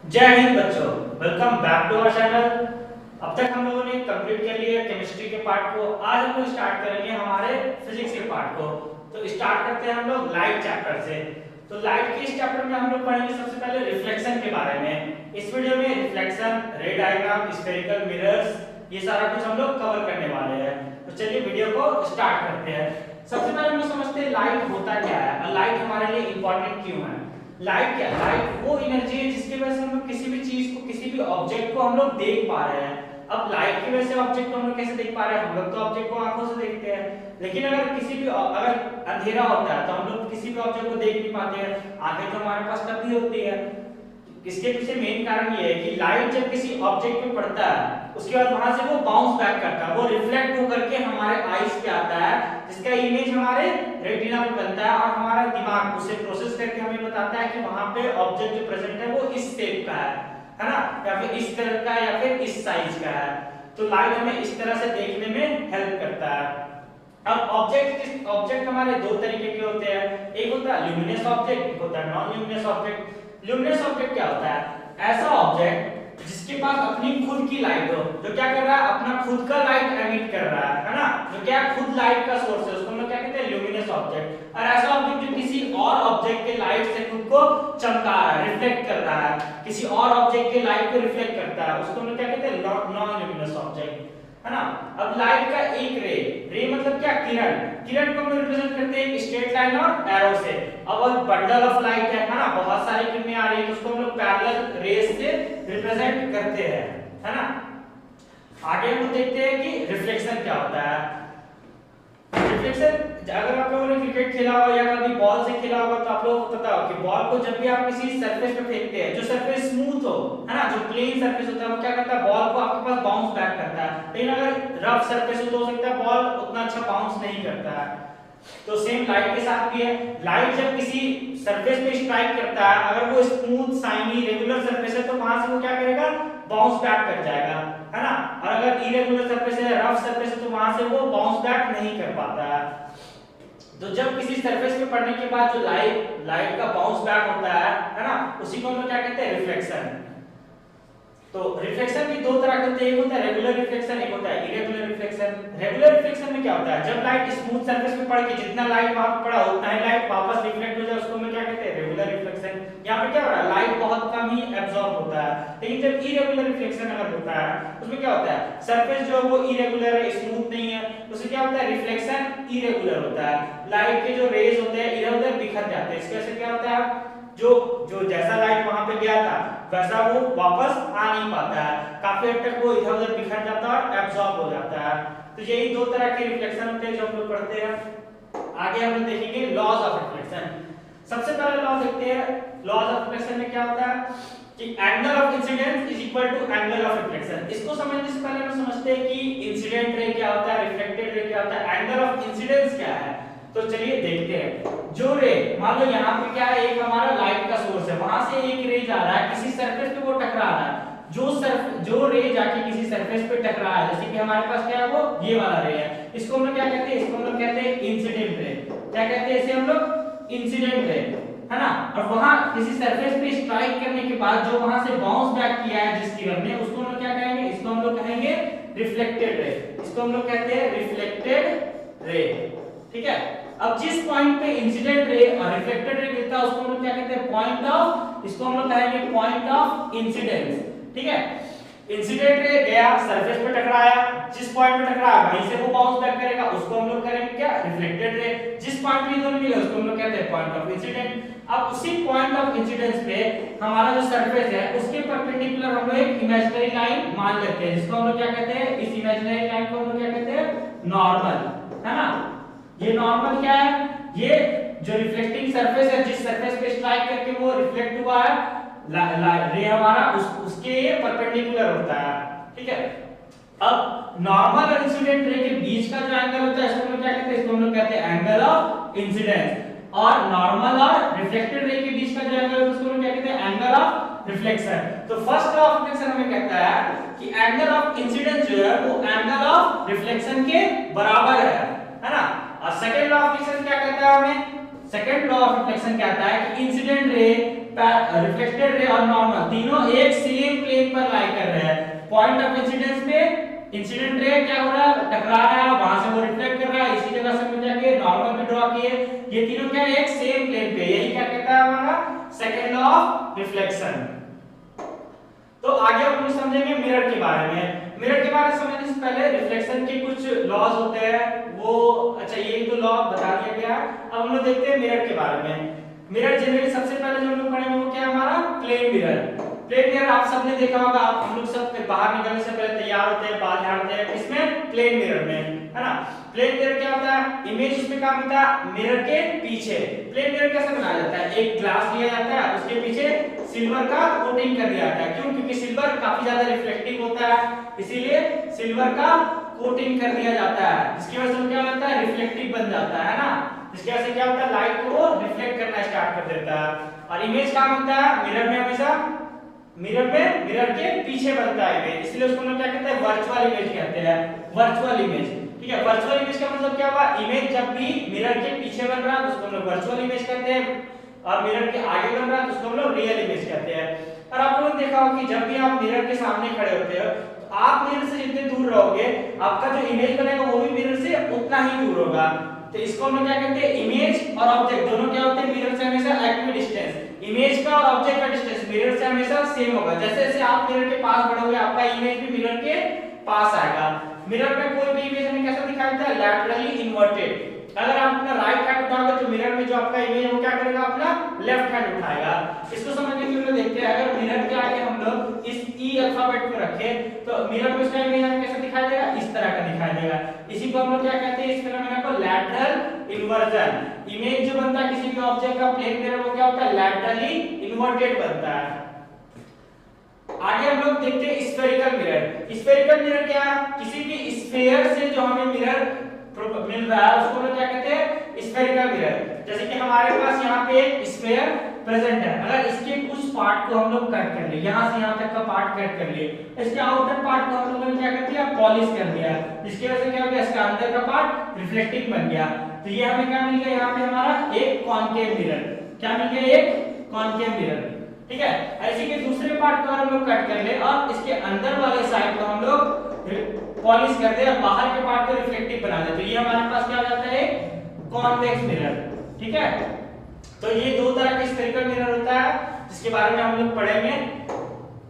जय हिंद बच्चों, welcome back to our channel. अब तक हम लोगों ने कंप्लीट कर लिया केमिस्ट्री के पार्ट को। आज हम लोग स्टार्ट करेंगे हमारे फिजिक्स के पार्ट को। तो स्टार्ट करते हैं हम लोग लाइट चैप्टर से। तो लाइट के इस चैप्टर में हम लोग पढ़ेंगे सबसे पहले रिफ्लेक्शन के बारे में। इस वीडियो में रिफ्लेक्शन, रे डायग्राम, स्फेरिकल मिरर्स, ये सारा कुछ हम लोग कवर करने वाले हैं। तो चलिए वीडियो को स्टार्ट करते हैं। सबसे पहले हम लोग समझते हैं लाइट होता क्या है और लाइट हमारे लिए इंपॉर्टेंट क्यों है। लाइट क्या है? लाइट वो एनर्जी है जिसकी वजह से हम लोग किसी भी चीज को, किसी भी ऑब्जेक्ट को हम लोग देख पा रहे हैं। अब लाइट की वजह से ऑब्जेक्ट को हम लोग कैसे देख पा रहे हैं? हम लोग तो ऑब्जेक्ट को आंखों से देखते हैं, लेकिन अगर अंधेरा होता है तो हम लोग किसी भी ऑब्जेक्ट को देख नहीं पाते हैं। आंखें तो हमारे पास तब भी होती है। इसके पीछे मेन कारण ये है कि लाइट जब किसी ऑब्जेक्ट पे पड़ता है उसके बाद वहां से वो बाउंस बैक करता है, वो रिफ्लेक्ट होकर के हमारे आईज पे आता है, जिसका इमेज हमारे रेटिना पे बनता है और हमारा दिमाग उसे प्रोसेस करके हमें बताता है कि वहां पे ऑब्जेक्ट जो प्रेजेंट है वो इस शेप का है ना, या फिर इस कलर का या फिर इस साइज का है। तो लाइट हमें इस तरह से देखने में हेल्प करता है। अब ऑब्जेक्ट हमारे दो तरीके के होते हैं। एक होता है ल्यूमिनस ऑब्जेक्ट, एक होता है non luminous object. Luminous object क्या होता है? ऐसा ऑब्जेक्ट जिसके पास अपनी खुद की लाइट हो, जो क्या कर रहा है, अपना खुद का लाइट एमिट कर रहा है ना, जो क्या खुद लाइट का सोर्स है, उसको हम लोग क्या कहते हैं? Luminous object. और ऐसा ऑब्जेक्ट जो किसी और ऑब्जेक्ट के लाइट से खुद को चमका रहा है, रिफ्लेक्ट कर रहा है, किसी और ऑब्जेक्ट के लाइट को रिफ्लेक्ट करता है, उसको हम लोग क्या कहते हैं? नॉन ल्यूमिनस ऑब्जेक्ट, है ना। अब लाइट का एक रे मतलब क्या? किरण। किरण को हम रिप्रेजेंट करते हैं एक स्ट्रेट लाइन और एरो से। अब बंडल ऑफ लाइट है ना, बहुत सारी किरणें आ रही है तो उसको हम लोग पैरेलल रेस से रिप्रेजेंट करते हैं, है ना। आगे हम देखते हैं कि रिफ्लेक्शन क्या होता है। रिफ्लेक्शन, अगर आप लोगों ने क्रिकेट खेला हो या कभी बॉल से खेला होगा तो आप लोगों को पता हो कि बॉल को जब भी आप किसी सरफेस पे फेंकते हैं, जो सरफेस स्मूथ हो, है ना, जो प्लेन सरफेस होता है, वो क्या करता है? बॉल को आपके पास बाउंस बैक करता है। लेकिन अगर रफ सरफेस हो तो हो सकता है बॉल उतना अच्छा बाउंस नहीं करता है। तो सेम लाइट के साथ भी है। लाइट जब किसी सरफेस पे स्ट्राइक करता है, अगर वो स्मूथ शाइनी रेगुलर सरफेस है तो वहां से वो क्या करेगा? बाउंस बैक कर जाएगा, है ना। और अगर इरेगुलर सरफेस है, रफ सरफेस है, तो वहां से वो बाउंस बैक नहीं कर पाता है। तो जब किसी सरफेस पे पड़ने के बाद जो लाइट का बाउंस बैक होता है ना, उसी को हम लोग क्या कहते हैं? रिफ्लेक्शन। तो रिफ्लेक्शन भी दो तरह के होते हैं, एक होता है रेगुलर रिफ्लेक्शन, एक होता है इरेगुलर रिफ्लेक्शन। रेगुलर रिफ्लेक्शन में क्या होता है? जब लाइट स्मूथ सरफेस पे पड़ के जितना लाइट वहां पे पड़ा उतना ही लाइट वापस रिफ्लेक्ट हो जाए, उसको हम क्या कहते हैं? Regular reflection. यहाँ पे क्या हो रहा है? लाइट बहुत कम ही एब्जॉर्ब होता है। लेकिन जब इरेगुलर रिफ्लेक्शन अगर होता है उसमें क्या होता है? सरफेस जो है वो इरेगुलर है, स्मूथ नहीं है, उससे क्या होता है? रिफ्लेक्शन इरेगुलर होता है। लाइट के जो रेज होते हैं इधर उधर बिखर जाते हैं। इसकी वजह से क्या होता है? जो जो जैसा लाइट वहां पे गया था वैसा वो वापस आ नहीं पाता है, काफी हद तक वो इधर उधर बिखर जाता है और एब्जॉर्ब हो जाता है। तो यही दो तरह के रिफ्लेक्शन होते हैं जो हम लोग पढ़ते हैं। आगे हम लोग देखेंगे लॉज ऑफ रिफ्लेक्शन। सबसे पहले लॉ देखते हैं। लॉज ऑफ रिफ्लेक्शन में क्या होता है कि angle of incidence is equal to angle of reflection. इसको समझने से पहले हम समझते हैं कि इंसिडेंट रे क्या होता है, रिफ्लेक्टेड रे क्या होता है, एंगल ऑफ इंसिडेंस क्या है। तो चलिए देखते हैं। जो रे, मान लो यहाँ पे क्या है, एक हमारा लाइट का सोर्स है, वहां से एक रे जा रहा है, किसी सरफेस पे वो टकरा रहा है। जो रे जाके किसी सरफेस पे टकरा है, जैसे कि हमारे पास क्या है, वो ये वाला रे है, इसको हम लोग क्या कहते हैं? इसको हम लोग कहते हैं इंसिडेंट रे। क्या कहते हैं इसे हम लोग? इंसिडेंट रे, है ना। और वहां किसी सरफेस पे स्ट्राइक करने के बाद जो वहां से बाउंस बैक किया है जिस किरण ने, उसको हम लोग क्या कहेंगे? इसको हम लोग कहेंगे रिफ्लेक्टेड रे। इसको हम लोग कहते हैं रिफ्लेक्टेड रे, ठीक है। अब जिस पॉइंट पे इंसिडेंट रे और रिफ्लेक्टेड रे गिरता है उसको हम लोग क्या कहते हैं? पॉइंट ऑफ, इसको हम लोग कहेंगे पॉइंट ऑफ इंसिडेंस, ठीक है। इंसिडेंट रे गया सरफेस पे टकराया, जिस पॉइंट पे टकराया वहीं से वो बाउंस बैक करेगा, उसको हम लोग करेंगे क्या? Reflected ray. जिस पॉइंट पे दोनों मिले उसको हम लोग कहते हैं पॉइंट ऑफ इंसिडेंट। अब उसी पॉइंट ऑफ इंसिडेंस पे हमारा जो सरफेस है उसके परपेंडिकुलर हम लोग एक इमेजिनरी लाइन मान लेते हैं, जिसको हम लोग क्या कहते हैं? इस इमेजिनरी लाइन को हम लोग क्या कहते हैं? नॉर्मल, है ना। ये नॉर्मल क्या है? ये जो रिफ्लेक्टिंग सरफेस है, जिस सरफेस पे स्ट्राइक करके वो रिफ्लेक्ट हुआ है रे हमारा, उसके परपेंडिकुलर होता है, ठीक है। अब नॉर्मल और इंसिडेंट रे के बीच का जो एंगल होता है इसको हम लोग क्या कहते हैं? इसको हम लोग कहते हैं एंगल ऑफ इंसिडेंस। और नॉर्मल और रिफ्लेक्टेड रे के बीच का जो एंगल है उसको हम लोग क्या कहते हैं? Angle of reflection. तो फर्स्ट लॉ ऑफ रिफ्लेक्शन हमें कहता है कि एंगल ऑफ इंसिडेंस जो है वो एंगल ऑफ रिफ्लेक्शन के बराबर है ना। और सेकंड लॉ ऑफ रिफ्लेक्शन क्या कहता है हमें? सेकंड लॉ ऑफ रिफ्लेक्शन कहता है कि इंसिडेंट रे रिफ्लेक्टेड रे और नॉर्मल तीनों एक सेम प्लेन पर लाई कर रहे हैं। पॉइंट ऑफ इंसिडेंस पे इंसिडेंट रे क्या हो रहा है, टकरा रहा है, वहां से वो रिफ्लेक्ट कर रहा है, इसी जगह से हम जाके नॉर्मल पे ड्रॉ किए, ये तीनों क्या है, एक सेम प्लेन पे। यही क्या कहता है हमारा सेकंड लॉ ऑफ रिफ्लेक्शन। तो आगे हम समझेंगे मिरर के बारे में। मिरर के बारे में समझने से पहले रिफ्लेक्शन के कुछ लॉज होते हैं वो, अच्छा ये तो लॉ बता दिया गया। अब हम लोग देखते हैं मिरर के बारे में। मिरर जनरली सबसे पहले जो हम लोग पढ़ेंगे वो क्या है हमारा प्लेन मिरर। प्लेन मिरर आप सबने देखा होगा, आप हम लोग सब बाहर निकलने से पहले तैयार होते हैं, बाल झाड़ते हैं, इसमें प्लेन मिरर में, है ना। प्लेन मिरर क्या होता है, इमेज इसमें काम होता है मिरर के पीछे। प्लेन मिरर कैसे बनाया जाता है, एक ग्लास लिया जाता है, उसके पीछे सिल्वर का कोटिंग कर दिया जाता है। क्यों, क्योंकि सिल्वर काफी ज्यादा रिफ्लेक्टिव होता है, इसीलिए सिल्वर का कोटिंग कर दिया जाता है, जिसकी वजह से क्या होता है रिफ्लेक्टिव बन जाता है ना। इसके वजह से क्या होता है लाइट को रिफ्लेक्ट करना स्टार्ट कर देता है। और इमेज काम होता है मिरर में हमेशा मिरर के पीछे बनता है इमेज, इसलिए उसको हम क्या कहते हैं वर्चुअल इमेज कहते हैं, वर्चुअल इमेज। ठीक है, वर्चुअल इमेज का मतलब क्या हुआ, इमेज जब भी मिरर के पीछे बन रहा है तो उसको हम लोग वर्चुअल इमेज कहते हैं, और मिरर के आगे बन रहा है तो उसको हम लोग रियल इमेज कहते हैं। और आप लोगों ने देखा होगा कि जब भी आप मिरर के सामने खड़े होते हो तो आप मिरर से जितने दूर रहोगे आपका जो इमेज बनेगा वो भी मिरर से उतना ही दूर होगा। तो इसको हम लोग क्या कहते हैं, इमेज और ऑब्जेक्ट दोनों क्या होते हैं मिरर से हमेशा इक्वल डिस्टेंस। इमेज का और ऑब्जेक्ट का डिस्टेंस मिरर से हमेशा सेम होगा। जैसे जैसे आप मिरर के पास बढ़ोगे आपका इमेज भी मिरर के पास आएगा। मिरर में कोई भी इमेज हमें कैसा दिखाई देता है, लैटरली इन्वर्टेड। अगर आप अपना राइट हैंड उठाओगे तो मिरर में जो आपका इमेज है वो क्या करेगा, अपना लेफ्ट हैंड उठाएगा। इसको समझने के लिए देखते हैं, अगर मिरर के आगे हम लोग इस ई अल्फाबेट को रखें तो मिरर में उसका इमेज हमें कैसा दिखाई देगा, इस तरह का दिखाई देगा। इसी को हम लोग क्या कहते हैं, इस फिनोमेना को लैटरल इन्वर्जन। इमेज जो बनता है किसी भी ऑब्जेक्ट का प्लेन मिरर वो क्या होता है, लैटरली इन्वर्टेड बनता है। आगे हम लोग देखते हैं स्फेरिकल मिरर। स्फेरिकल मिरर क्या है, किसी भी स्फीयर से जो हमें मिरर मिल रहा है उसको हम क्या कहते हैं, स्फेरिकल मिरर। जैसे कि हमारे पास यहाँ पे एक स्फीयर प्रेजेंट है, अगर इसके कुछ पार्ट को हम लोग कट कर ले, यहाँ से यहाँ तक का पार्ट कट कर ले, इसके आउटर पार्ट को हम लोगों ने क्या कर दिया, पॉलिश कर दिया, जिसकी वजह से क्या हो गया, इसका अंदर का पार्ट रिफ्लेक्टिव बन गया। तो ये हमें क्या मिल गया, यहाँ पे हमारा एक कॉनकेव मिरर, क्या मिल गया, एक कॉनकेव मिरर। ठीक है, ऐसे के दूसरे पार्ट को हम लोग कट कर ले और इसके अंदर वाले साइड को हम लोग पॉलिश कर दे और बाहर के पार्ट को रिफ्लेक्टिव बना दे, तो ये हमारे पास क्या हो जाता है, कॉन्वेक्स मिरर। ठीक है, तो ये दो तरह के स्फेरिकल मिरर होता है जिसके बारे में हम लोग पढ़ेंगे।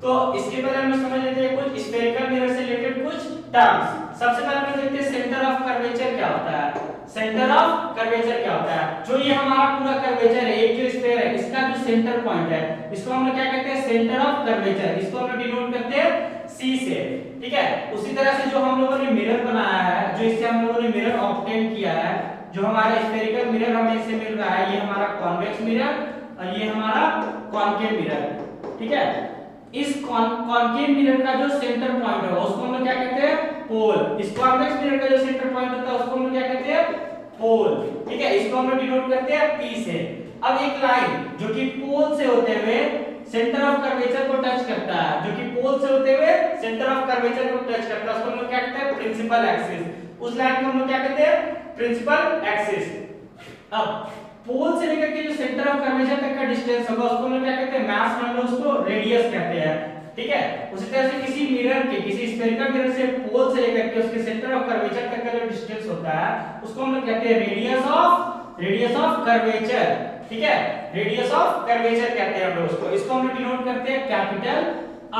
तो इसके पहले हम समझ लेते हैं कुछ स्फेरिकल मिरर से रिलेटेड कुछ टर्म्स। सबसे पहले हम देखते हैं सेंटर ऑफ कर्वेचर क्या होता है। सेंटर ऑफ कर्वेचर क्या होता है, जो ये हमारा पूरा कर्वेचर है, एक जो स्फीयर है इसका जो सेंटर पॉइंट है इसको हम लोग क्या कहते हैं, सेंटर ऑफ कर्वेचर। इसको हम लोग डिनोट करते हैं C से। ठीक है, उसी तरह से जो हम लोगों ने मिरर बनाया है, जो इससे हम लोगों ने मिरर ऑब्टेन किया है, जो हमारा स्फेरिकल मिरर हमें इससे मिल रहा है, ये हमारा कॉन्वेक्स मिरर और ये हमारा कॉनकेव मिरर। ठीक है, इस कॉनकेव मिरर का जो सेंटर पॉइंट है उसको हम लोग क्या कहते हैं, पोल। इस कॉन्वेक्स मिरर का जो सेंटर पॉइंट होता है उसको हम लोग क्या कहते हैं, पोल। ठीक है, इसको हम लोग डिनोट करते हैं P से। अब एक लाइन जो कि पोल से होते हुए सेंटर ऑफ कर्वेचर को टच करता है, जो कि पोल से होते हुए सेंटर ऑफ कर्वेचर को टच करता है, उसको हम लोग क्या कहते हैं, प्रिंसिपल एक्सिस। उस लाइन को हम लोग क्या कहते हैं, प्रिंसिपल एक्सिस। अब पोल से लेकर के जो सेंटर ऑफ कर्वेचर तक का डिस्टेंस होगा उसको हम लोग क्या कहते हैं, मास मान लो उसको रेडियस कहते हैं। ठीक है, उसी तरह से किसी मिरर के, किसी स्फेरिकल मिरर से पोल से लेकर के उसके सेंटर ऑफ कर्वेचर तक का जो डिस्टेंस होता है उसको हम लोग कहते हैं रेडियस ऑफ कर्वेचर। ठीक है, रेडियस ऑफ कर्वेचर कहते हैं हम लोग उसको। इसको हम लोग डिनोट करते हैं कैपिटल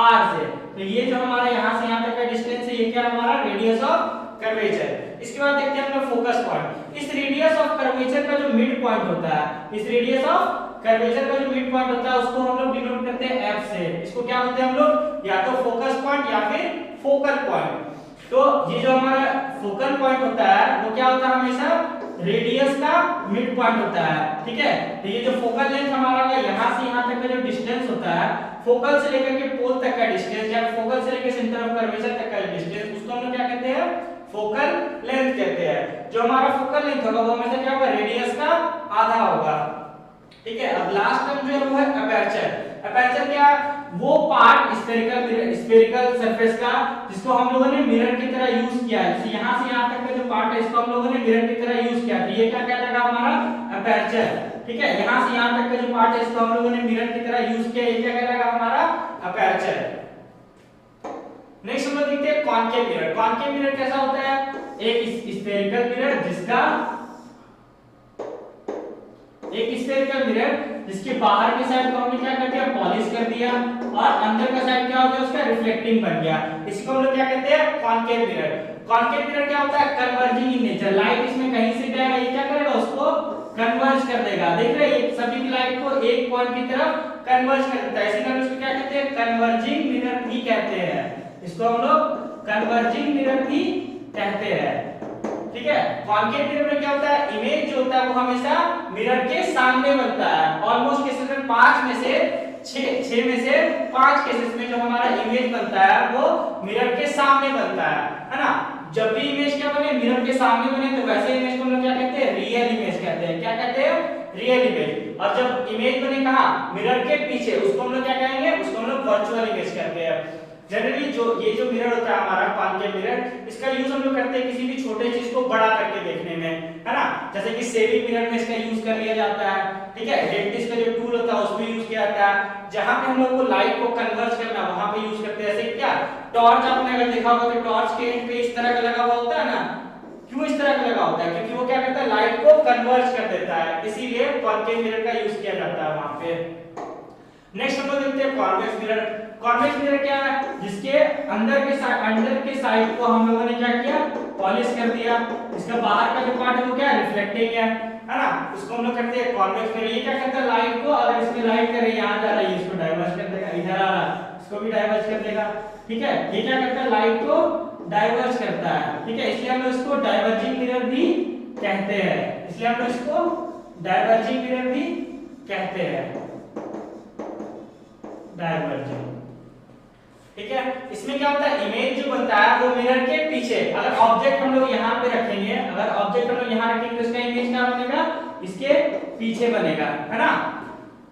R से। तो ये जो हमारा यहाँ से यहाँ तक का डिस्टेंस है ये क्या है, हमारा रेडियस ऑफ कर्वेचर। इसके बाद देखते हैं हम लोग फोकस पॉइंट। इस रेडियस ऑफ कर्वेचर का जो मिड पॉइंट होता है, इस रेडियस ऑफ कर्वेचर का जो मिड पॉइंट होता है उसको हम लोग डिनोट करते हैं F से। इसको क्या बोलते हैं हम लोग, या तो फोकस पॉइंट या फिर फोकल पॉइंट। तो ये जो हमारा फोकल पॉइंट होता है वो क्या होता है, हमेशा रेडियस का मिड पॉइंट होता है। ठीक है, तो ये जो फोकल लेंथ हमारा का यहाँ से यहाँ तक का जो डिस्टेंस होता है, फोकल से लेकर के पोल तक का डिस्टेंस या फोकल से लेकर सेंटर ऑफ कर्वेचर तक का डिस्टेंस, उसको हम लोग क्या कहते हैं, फोकल लेंथ कहते हैं। जो हमारा फोकल लेंथ होगा वो हमेशा क्या होगा, रेडियस का आधा होगा। ठीक है, अब लास्ट टर्म जो है वो है अपर्चर। अपर्चर क्या, वो पार्ट स्फेरिकल सरफेस का जिसको हम लोगों ने मिरर की तरह यूज किया है। जैसे यहाँ से यहाँ तक का जो पार्ट है इसको हम लोगों ने मिरर की तरह यूज किया, तो ये क्या कहलाएगा, हमारा अपर्चर। ठीक है, यहां से यहां तक का जो पार्ट है इसको हम लोगों ने मिरर की तरह यूज किया, ये क्या कहलाएगा हमारा अपर्चर है। नेक्स्ट हम लोग देखते हैं कॉनकेव मिरर। कॉनकेव मिरर कैसा होता है, एक स्फेरिकल मिरर जिसके बाहर की साइड को हमने क्या कर दिया, पॉलिश कर दिया, और अंदर का साइड क्या हो गया, उसका रिफ्लेक्टिंग बन गया। इसी को हम लोग क्या कहते हैं, कॉनकेव मिरर। कॉनकेव मिरर क्या होता है, कन्वर्जिंग इन नेचर। लाइट इसमें कहीं से भी आएगा, ये क्या करेगा, उसको कन्वर्ज कर देगा। देख रहे हैं, सभी की लाइट को एक पॉइंट की तरफ कन्वर्ज कर देता है, इसी कारण इसको क्या कहते हैं, कन्वर्जिंग मिरर भी कहते हैं। इसको हम लोग कन्वर्जिंग मिरर भी कहते हैं। ठीक है, कॉनकेव मिरर में क्या होता है, इमेज जो होता है वो हमेशा मिरर के सामने बनता है। ऑलमोस्ट केसेस में 5 में से 6 में से 5 केसेस में जो हमारा इमेज बनता है वो मिरर के सामने बनता है ना। जब भी इमेज क्या बने, मिरर के सामने बने, तो वैसे इमेज को हम लोग क्या कहते हैं, रियल इमेज कहते हैं। क्या कहते हैं, रियल इमेज। और जब इमेज बने कहां, मिरर के पीछे, उसको हम लोग क्या कहेंगे, उसको हम लोग वर्चुअल इमेज कहते हैं। जनरली ये जो मिरर होता है हमारा कॉनकेव मिरर, इसका यूज हम लोग करते हैं किसी भी छोटे चीज को बड़ा करके देखने में, है ना। जैसे कि सेविंग मिरर में इसका यूज कर लिया जाता है, ठीक है। डेंटिस्ट का जो टूल होता है उसमें यूज किया जाता है। जहां पे हम लोग को लाइट को कन्वर्ज करना, वहां पे यूज करते हैं। जैसे क्या, टॉर्च आपने अगर देखा होगा तो टॉर्च के एंड पे इस तरह का लगा हुआ होता है ना। क्यों इस तरह का लगा होता है, क्योंकि वो क्या करता है, लाइट को कन्वर्ज कर देता है, इसीलिए कॉनकेव मिरर का यूज किया जाता है वहां पे। नेक्स्ट हम लोग देखते हैं कॉन्वेक्स मिरर। कॉन्वेक्स मिरर क्या है, जिसके अंदर के साइड को हम लोगों ने क्या किया, पॉलिश कर दिया। इसका बाहर का जो पार्ट है वो क्या है, रिफ्लेक्टिंग है ना। उसको हम लोग करते हैं कॉन्वेक्स मिरर। ये क्या करता है, लाइट को, अगर इसमें लाइट कर रही है, यहां जा रही है, इसको डाइवर्ज कर देगा, इधर आ रहा है, इसको भी डाइवर्ज कर देगा। ठीक है, ये क्या करता है, लाइट को डाइवर्ज करता है। ठीक है, इसलिए हम लोग इसको डाइवर्जिंग मिरर भी कहते हैं। इसलिए हम लोग इसको डाइवर्जिंग मिरर भी कहते हैं, डाइवर्जिंग। ठीक है, इसमें क्या होता है, इमेज जो बनता है वो मिरर के पीछे, अगर ऑब्जेक्ट हम लोग यहाँ पे रखेंगे, अगर ऑब्जेक्ट हम लोग यहाँ रखेंगे तो इसका इमेज क्या बनेगा, इसके पीछे बनेगा, है ना।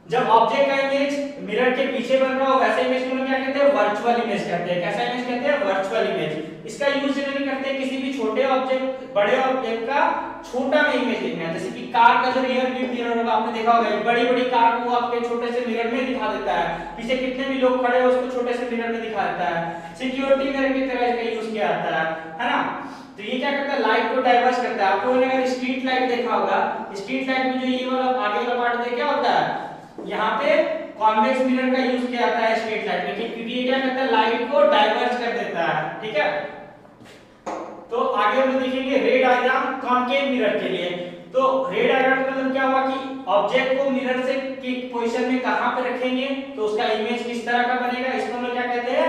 जब ऑब्जेक्ट का इमेज मिरर के पीछे बन रहा हो, वैसे इमेज को हम लोग क्या कहते हैं, वर्चुअल इमेज कहते हैं। कैसा इमेज कहते हैं, वर्चुअल इमेज। इसका यूज जनरली करते हैं किसी भी छोटे ऑब्जेक्ट, बड़े ऑब्जेक्ट का छोटा में इमेज देखना है। जैसे कि कार का जो रियर व्यू मिरर होगा, आपने देखा होगा, बड़ी बड़ी कार को आपके छोटे से मिरर में दिखा देता है, पीछे कितने भी लोग खड़े हैं उसको छोटे से मिरर में दिखा देता है। सिक्योरिटी मिरर की तरह इसका यूज किया जाता है ना। तो ये क्या करता है, लाइट को डाइवर्ज करता है। आपको अगर स्ट्रीट लाइट देखा होगा, स्ट्रीट लाइट में जो ये वाला आगे वाला पार्ट है, क्या होता है, यहाँ पे कॉन्वेक्स मिरर का यूज किया जाता है स्ट्रीट लाइट में, क्योंकि ये क्या करता है, लाइट को डाइवर्ज कर देता है। ठीक है, तो आगे हम देखेंगे रे डायग्राम कॉनकेव मिरर के लिए। तो रे डायग्राम का मतलब क्या हुआ कि ऑब्जेक्ट को मिरर से की पोजीशन में कहां पे रखेंगे तो उसका इमेज किस तरह का बनेगा, इसको हम लोग क्या कहते हैं,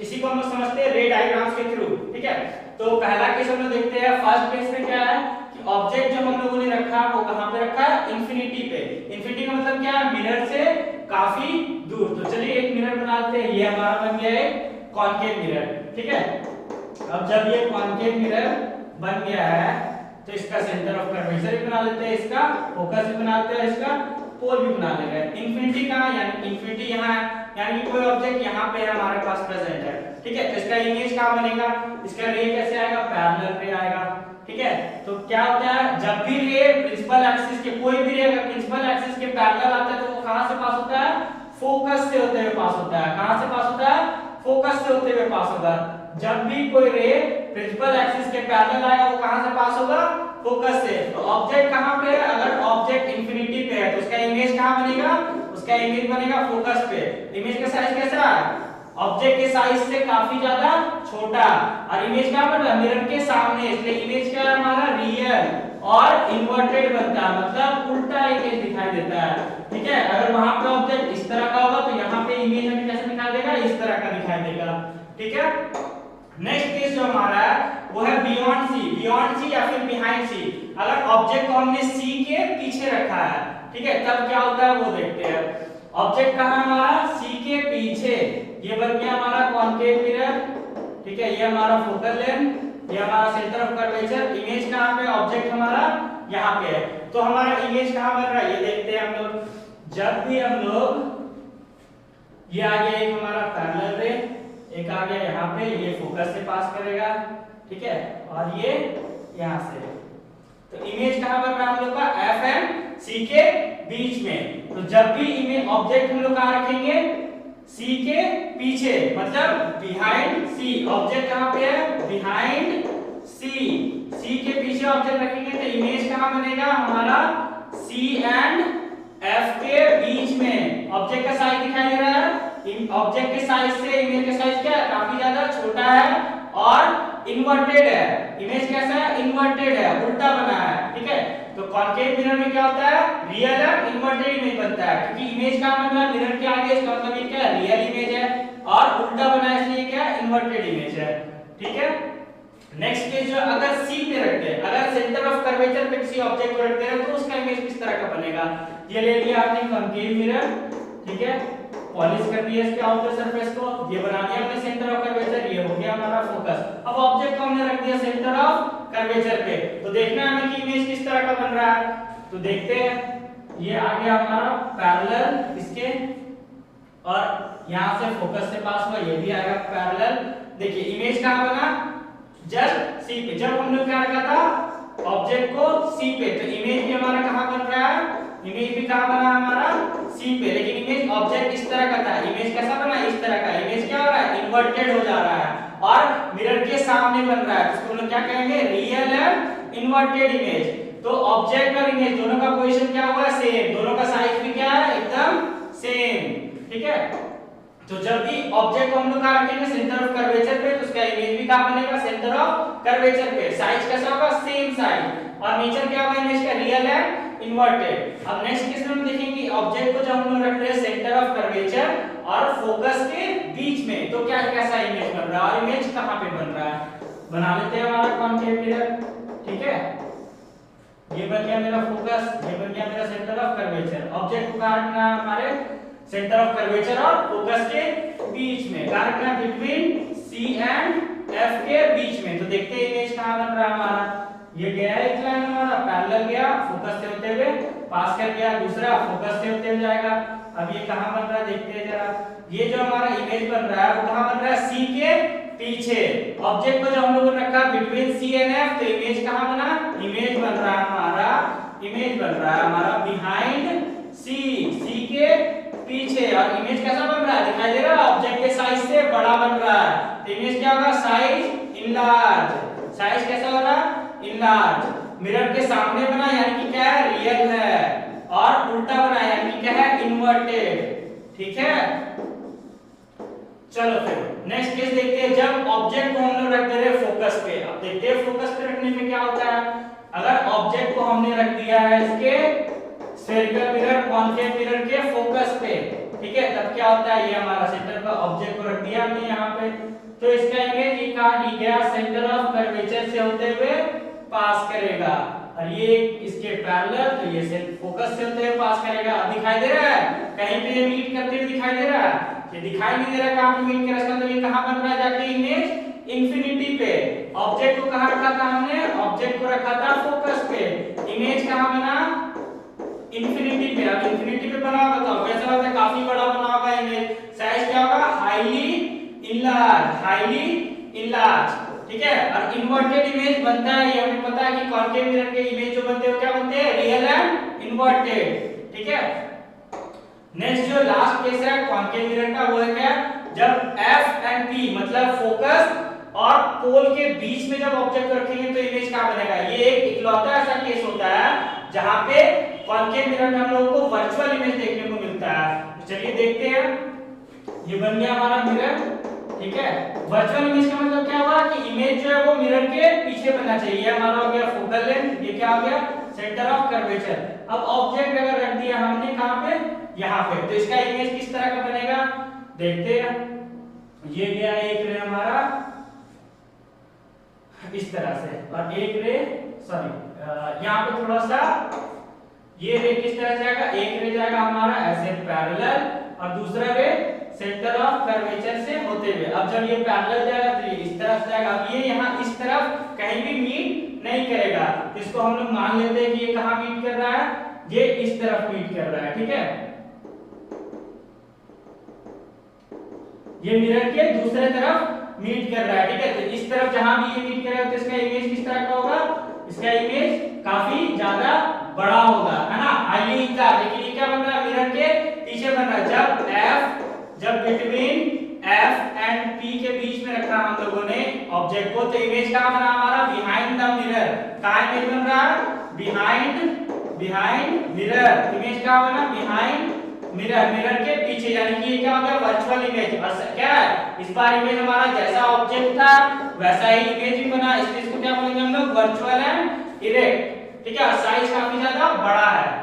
इसी को हम लोग समझते हैं रे डायग्राम्स के थ्रू। ठीक है, तो पहला केस हम लोग देखते हैं। फर्स्ट केस में क्या है कि ऑब्जेक्ट जो हम लोगों ने रखा वो कहां पे रखा है, इंफिनिटी पे। इंफिनिटी का मतलब क्या है, मिरर से काफी दूर। तो चलिए एक मिरर बना लेते हैं, ये हमारा बन गया एक कॉनकेव मिरर। ठीक है, अब जब ये कॉनकेव मिरर बन गया है तो इसका सेंटर ऑफ कर्वेचर भी बना लेते हैं, इसका फोकस भी बनाते हैं, इसका पोल भी बना लेंगे। इंफिनिटी कहां, यानी इंफिनिटी यहां है, यानी कि कोई ऑब्जेक्ट यहां पे हमारे पास प्रेजेंट है। ठीक है, तो इसका इमेज कहां बनेगा, इसका रे कैसे आएगा, पैरेलल रे आएगा। ठीक है, तो क्या होता है, जब भी रे प्रिंसिपल एक्सिस के, कोई भी रे अगर प्रिंसिपल एक्सिस के पैरेलल आता है तो वो कहां से पास होता है, फोकस से होते हुए पास होता है। कहां से पास होता है, फोकस से होते हुए पास होगा। जब भी कोई रे प्रिंसिपल एक्सिस के पैरेलल आएगा वो कहां से पास होगा, फोकस से। तो ऑब्जेक्ट कहां पे है, अगर ऑब्जेक्ट इंफिनिटी पे है तो उसका इमेज कहां बनेगा, उसका इमेज बनेगा फोकस पे। इमेज का साइज कैसा है, ऑब्जेक्ट के साइज से काफी ज्यादा छोटा, और इमेज कहां बन रहा है, मिरर के सामने, इसलिए इमेज क्या है हमारा, रियल और इन्वर्टेड बनता है, मतलब उल्टा इमेज दिखाई देता है। ठीक है, अगर वहां पे ऑब्जेक्ट इस तरह का होगा तो यहाँ पे इमेज हमें कैसा दिखाई देगा, इस तरह का दिखाई देगा। ठीक है, नेक्स्ट केस जो हमारा है वो है बियॉन्ड सी या फिर बिहाइंड सी। अगर ऑब्जेक्ट को हमने सी के पीछे रखा है, ठीक है, तब क्या होता है वो देखते हैं। ऑब्जेक्ट कहां है हमारा, सी के पीछे, ये बन गया हमारा कॉनकेव मिरर। ठीक है, ये हमारा फोकल लेंथ, ये हमारा सेंटर ऑफ कर्वेचर। इमेज कहां पे, ऑब्जेक्ट हमारा यहां पे है, तो हमारा इमेज कहां बन रहा है ये देखते हैं हम लोग। जब भी हम लोग, ये आ गया एक हमारा पैरेलल रे, एक आ गया यहाँ पे, ये फोकस से पास करेगा। ठीक है, और ये यहाँ से, तो इमेज कहां बन रहा है हम लोग का, एफ एंड सी के बीच में। तो जब भी इमेज ऑब्जेक्ट हम लोग कहां रखेंगे, सी के पीछे, मतलब बिहाइंड सी। ऑब्जेक्ट कहां पे है, बिहाइंड सी। सी के पीछे ऑब्जेक्ट रखेंगे तो इमेज कहां बनेगा हमारा, सी एंड एफ के बीच में। ऑब्जेक्ट का साइज दिखाई दे रहा है, ऑब्जेक्ट के साइज से इमेज का साइज क्या है, काफी ज्यादा छोटा है और इन्वर्टेड है। इमेज कैसा है, इन्वर्टेड है, उल्टा बना है, ठीक है। तो कॉन्केव मिरर में क्या होता है, रियल एंड इन्वर्टेड इमेज बनता है, क्योंकि इमेज कहां बन रहा है, मिरर के आगे, इसका मतलब ये क्या है, रियल इमेज है, और उल्टा बना है इसलिए क्या है, इन्वर्टेड इमेज है, ठीक है। नेक्स्ट केस जो अगर सी पे रखते हैं, अगर सेंटर ऑफ कर्वेचर पे किसी ऑब्जेक्ट को रखते हैं तो उसका इमेज किस तरह का बनेगा। ये ले लिया आपने कॉन्केव मिरर, ठीक है, पॉलिश कर दिया इसके आउटर सरफेस को, ये बना दिया हमने सेंटर ऑफ कर्वेचर, ये हो गया हमारा फोकस। अब ऑब्जेक्ट को हमने रख दिया सेंटर ऑफ कर्वेचर पे, तो देखना है हमें कि इमेज किस तरह का बन रहा है। तो देखते हैं, ये आ गया हमारा पैरेलल इसके, और यहां से फोकस से पास हुआ, ये भी आएगा पैरेलल। देखिए इमेज कहां बना, जब सी पे, जब हमने क्या रखा था ऑब्जेक्ट को सी पे, तो इमेज भी हमारा कहां बन रहा है, इमेज भी कहां बना हमारा, सी पे। लेकिन इमेज ऑब्जेक्ट इस तरह का था, इमेज कैसा बना, इस तरह का। इमेज क्या हो रहा है, इन्वर्टेड हो जा रहा है और मिरर के सामने बन रहा है, इसको हम लोग क्या कहेंगे, रियल एंड इन्वर्टेड इमेज। तो ऑब्जेक्ट और इमेज दोनों का पोजीशन क्या हुआ, सेम, दोनों का साइज भी क्या है, एकदम सेम, ठीक है। तो जब भी ऑब्जेक्ट को हम लोग कहां रखेंगे, सेंटर ऑफ कर्वेचर पे, तो उसका इमेज भी कहां बनेगा, सेंटर ऑफ कर्वेचर पे। साइज कैसा होगा, सेम साइज, और नेचर क्या होगा इमेज का, रियल एंड इन्वर्टेड। अब नेक्स्ट केस में हम देखेंगे ऑब्जेक्ट को जब हम लोग रख रहे हैं सेंटर ऑफ कर्वेचर और फोकस के बीच में, तो क्या कैसा इमेज बन रहा है, और इमेज कहां पे बन रहा है। बना लेते हैं हमारा कॉन्केव मिरर, ठीक है। ये बन गया मेरा फोकस, ये बन गया मेरा सेंटर ऑफ कर्वेचर। ऑब्जेक्ट को कहां रखना है, हमारे सेंटर ऑफ कर्वेचर और फोकस के बीच में, कहां रखना है, बिटवीन सी एंड एफ के बीच में। तो देखते हैं इमेज कहां बन रहा है हमारा, ये गया एक लाइन हमारा पैरेलल गया, फोकस से होते हुए पास कर गया, दूसरा फोकस से होते हुए जाएगा। अब ये कहां बन रहा है, देखते हैं जरा। ये जो हमारा इमेज बन रहा है वो कहां बन रहा है, सी के पीछे। ऑब्जेक्ट को जब हम लोगों ने रखा बिटवीन सी एंड एफ, तो इमेज कहां बना, इमेज बन रहा है हमारा, इमेज बन रहा है हमारा बिहाइंड सी, सी के पीछे। और इमेज कैसा बन रहा है, दिखाई दे रहा है, ऑब्जेक्ट के साइज से बड़ा बन रहा है। तो इमेज क्या होगा, साइज इनलार्ज। साइज कैसा हो रहा है, इनलार्ज। मिरर के सामने बना यानी कि क्या है, रियल है, और उल्टा बना यानी कि क्या है, इन्वर्टेड, ठीक है। चलो फिर नेक्स्ट केस देखते हैं, जब ऑब्जेक्ट को हम लोग रख दे रहे फोकस पे। अब देखते हैं फोकस पे रखने में क्या होता है। अगर ऑब्जेक्ट को हमने रख दिया है इसके स्फेरिकल मिरर, कॉन्केव मिरर के फोकस पे, ठीक है, तब क्या होता है, ये हमारा सेंटर का ऑब्जेक्ट को रख दिया हमने यहाँ पे, तो इसका इमेज ये कहां गया, सेंटर ऑफ कर्वेचर से होते हुए पास करेगा, और ये इसके पैरेलल, तो ये फोकस से होते हुए पास करेगा। अब दिखाई दे रहा है, कहीं पे ये मीट करते हुए दिखाई दे रहा है, ये दिखाई नहीं दे रहा कहां पे मीट कर रहा है, इसका मतलब ये कहां बन रहा है, जाके इमेज इन्फिनिटी पे। ऑब्जेक्ट को कहां रखा था हमने, ऑब्जेक्ट को रखा था फोकस पे, इमेज कहां बना, इन्फिनिटी पे। अब इन्फिनिटी पे बना, बताओ कैसा लगता है, काफी बड़ा बना होगा इमेज। साइज क्या होगा, हाईली इनलार्ज, हाईली इनलार्ज, ठीक है। और इन्वर्टेड इमेज बनता है, ये हमें पता है कि कॉन्केव मिरर के इमेज जो बनते हैं वो क्या बनते हैं, रियल एंड इन्वर्टेड, ठीक है। नेक्स्ट जो लास्ट केस है कॉन्केव मिरर का, वो है क्या, जब एफ एंड पी मतलब फोकस और पोल के बीच में जब ऑब्जेक्ट रखेंगे तो इमेज क्या बनेगा। ये एक इकलौता ऐसा केस होता है जहां पे कॉन्केव मिरर में हम लोगों को वर्चुअल इमेज देखने को मिलता है। तो चलिए देखते हैं, ये बन गया हमारा मिरर, ठीक है। वर्चुअल इमेज का मतलब क्या हुआ कि इमेज जो है वो मिरर के पीछे बनना चाहिए। हमारा हो गया फोकल लेंथ, ये क्या हो गया, सेंटर ऑफ कर्वेचर। अब ऑब्जेक्ट अगर रख दिया हमने कहां पे, यहां पे, तो इसका इमेज किस तरह का बनेगा, देखते हैं। ये गया एक रे हमारा इस तरह से, और एक रे सॉरी यहां पे थोड़ा सा ये रे किस तरह जाएगा, एक रे जाएगा हमारा ऐसे पैरेलल, और दूसरा रे सेंटर ऑफ कर्वेचर से होते हुए। अब जब ये पैरेलल जाएगा तो ये इस तरफ जाएगा। अब ये यहाँ इस तरफ कहीं भी मीट नहीं करेगा, इसको हम लोग मान लेते हैं कि ये कहाँ मीट कर रहा है, ये इस तरफ मीट कर रहा है, ठीक है। ये मिरर के दूसरे तरफ मीट कर रहा है, ठीक है। तो इस तरफ जहां भी ये मीट करेगा तो इसका इमेज किस तरह का होगा, इसका इमेज काफी ज्यादा बड़ा होगा, है ना, हाईली इंचार्ज। लेकिन ये क्या बन रहा है, मिरर के पीछे बन रहा है। जब बिटवीन F एंड P के बीच में रखा हम लोगों ने ऑब्जेक्ट को, तो इमेज कहाँ बना हमारा, बिहाइंड द मिरर। कहाँ इमेज बन रहा है, बिहाइंड मिरर। इमेज कहाँ बना, बिहाइंड मिरर, मिरर के पीछे, यानी कि ये क्या हो गया, वर्चुअल इमेज। क्या है, इस बार इमेज हमारा जैसा ऑब्जेक्ट था वैसा ही इमेज भी बना, इसलिए इसको क्या बोलेंगे हम लोग, वर्चुअल एंड इरेक्ट। ठीक है, साइज काफी ज्यादा बड़ा है।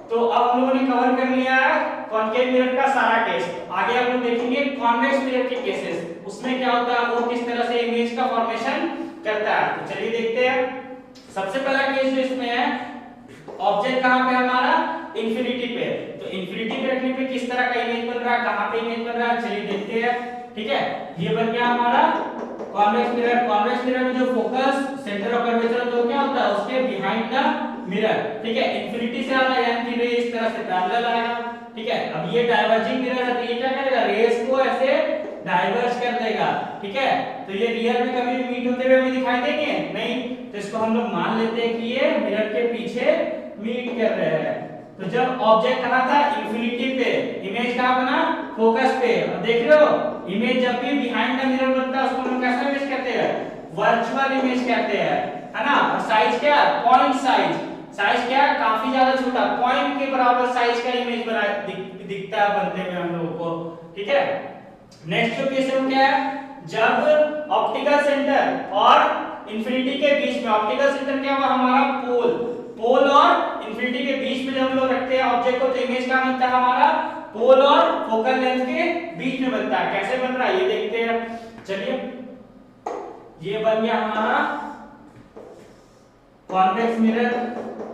तो अब हम लोगों ने कवर कर लिया है कॉन्केव मिरर का सारा केस। आगे हम लोग देखेंगे कॉन्वेक्स मिरर के केसेस, उसमें क्या होता है, वो किस तरह से इमेज का फॉर्मेशन करता है। तो चलिए देखते हैं। सबसे पहला केस जो इसमें है, ऑब्जेक्ट कहां पे हमारा, इंफिनिटी पे। तो इंफिनिटी पे रखने पे किस तरह का इमेज बन रहा है, कहां पे इमेज बन रहा है, चलिए देखते हैं। ठीक है, ये बन गया हमारा कॉन्वेक्स मिरर। कॉन्वेक्स मिरर में जो फोकस सेंटर ऑफ कर्वेचर तो क्या होता है, उसके बिहाइंड द मिरर। ठीक है, इंफिनिटी से आ रहा है यानी कि रे इस तरह से पैरेलल आएगा। ठीक है, अब ये डाइवर्जिंग मिरर है, तो ये क्या करेगा, रेस को ऐसे डाइवर्ज कर देगा। ठीक है, तो ये रियल में कभी मीट होते हुए हमें दिखाई देंगे नहीं, तो इसको हम लोग मान लेते हैं कि ये मिरर के पीछे मीट कर रहे हैं। तो जब ऑब्जेक्ट कहां था, इंफिनिटी पे, इमेज कहां बना, फोकस पे। अब देख रहे हो, इमेज जब भी बिहाइंड द मिरर बनता है उसको हम कैसा इमेज कहते हैं, वर्चुअल इमेज कहते हैं, है ना। और साइज क्या है, पॉइंट साइज। साइज क्या है, काफी ज्यादा छोटा, पॉइंट के बराबर साइज का इमेज बना दिखता है बनते हुए हम लोगों को। ठीक है, नेक्स्ट जो केस है वो क्या है, जब ऑप्टिकल सेंटर और इंफिनिटी के बीच में, ऑप्टिकल सेंटर क्या हुआ हमारा, पोल और इंफिनिटी के बीच में जब हम लोग रखते हैं ऑब्जेक्ट को, तो इमेज क्या बनता है हमारा, पोल और फोकल लेंथ के बीच में बनता है। कैसे बन रहा है ये देखते हैं। चलिए, ये बन गया हमारा कॉन्वेक्स मिरर।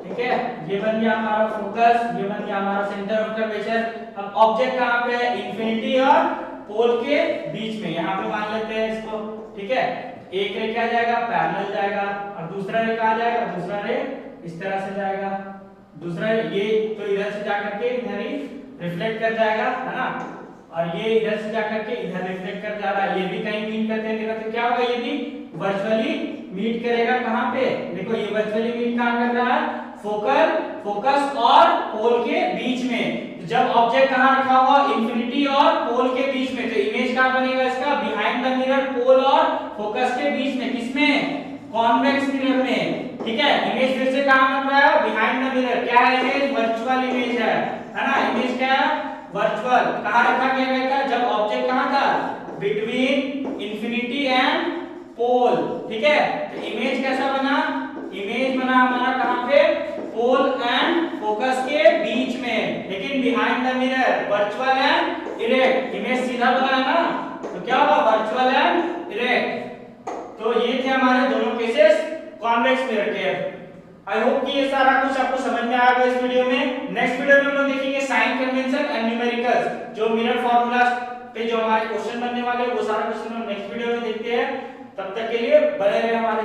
ठीक है, ये बन गया हमारा फोकस, ये बन गया हमारा सेंटर ऑफ कर्वेचर। अब ऑब्जेक्ट कहां पे है, इंफिनिटी और पोल के बीच में, यहां पे मान लेते हैं इसको। ठीक है, एक रे क्या जाएगा, पैरेलल जाएगा, और दूसरा रे कहां जाएगा, दूसरा रे इस तरह से जाएगा। दूसरा ये तो इधर से जाकर के इधर ही रिफ्लेक्ट कर जाएगा, है ना, और ये इधर से जाकर के इधर रिफ्लेक्ट कर जा रहा है। ये भी कहीं मीट करते हैं, तो क्या होगा, ये भी वर्चुअली मीट करेगा। कहां पे, देखो ये वर्चुअली मीट कहां कर रहा है, फोकस और पोल के बीच में। जब ऑब्जेक्ट कहां रखा हुआ, इंफिनिटी और पोल के बीच में, तो इमेज कहां बनेगा इसका, बिहाइंड द मिरर, पोल और फोकस के बीच में। किसमें, कॉन्वेक्स मिरर में। ठीक है, इमेज फिर से कहां बन रहा है, बिहाइंड द मिरर। क्या है इमेज, वर्चुअल इमेज है ना। इमेज क्या है, वर्चुअल। कहां रखा गया था, जब ऑब्जेक्ट कहां था, बिटवीन इंफिनिटी एंड पोल। ठीक है, तो इमेज कैसा बना, इमेज बना हमारा कहां पे, पोल एंड फोकस के बीच में, लेकिन behind the mirror, virtual and erect. Image सीधा बना है ना, तो क्या होगा, वर्चुअल एंड इरेक्ट। तो ये थे हमारे दोनों केसेस कॉन्वेक्स मिरर के। आई होप कि ये सारा कुछ आपको समझ में आएगा इस वीडियो में। नेक्स्ट वीडियो में हम लोग देखेंगे साइन कन्वेंशन एंड न्यूमेरिकल्स, जो मिरर फार्मूलाज पे जो हमारे क्वेश्चन बनने वाले हैं, वो सारा क्वेश्चन हम नेक्स्ट वीडियो में देखते हैं। तब तक के लिए बने रहे हमारे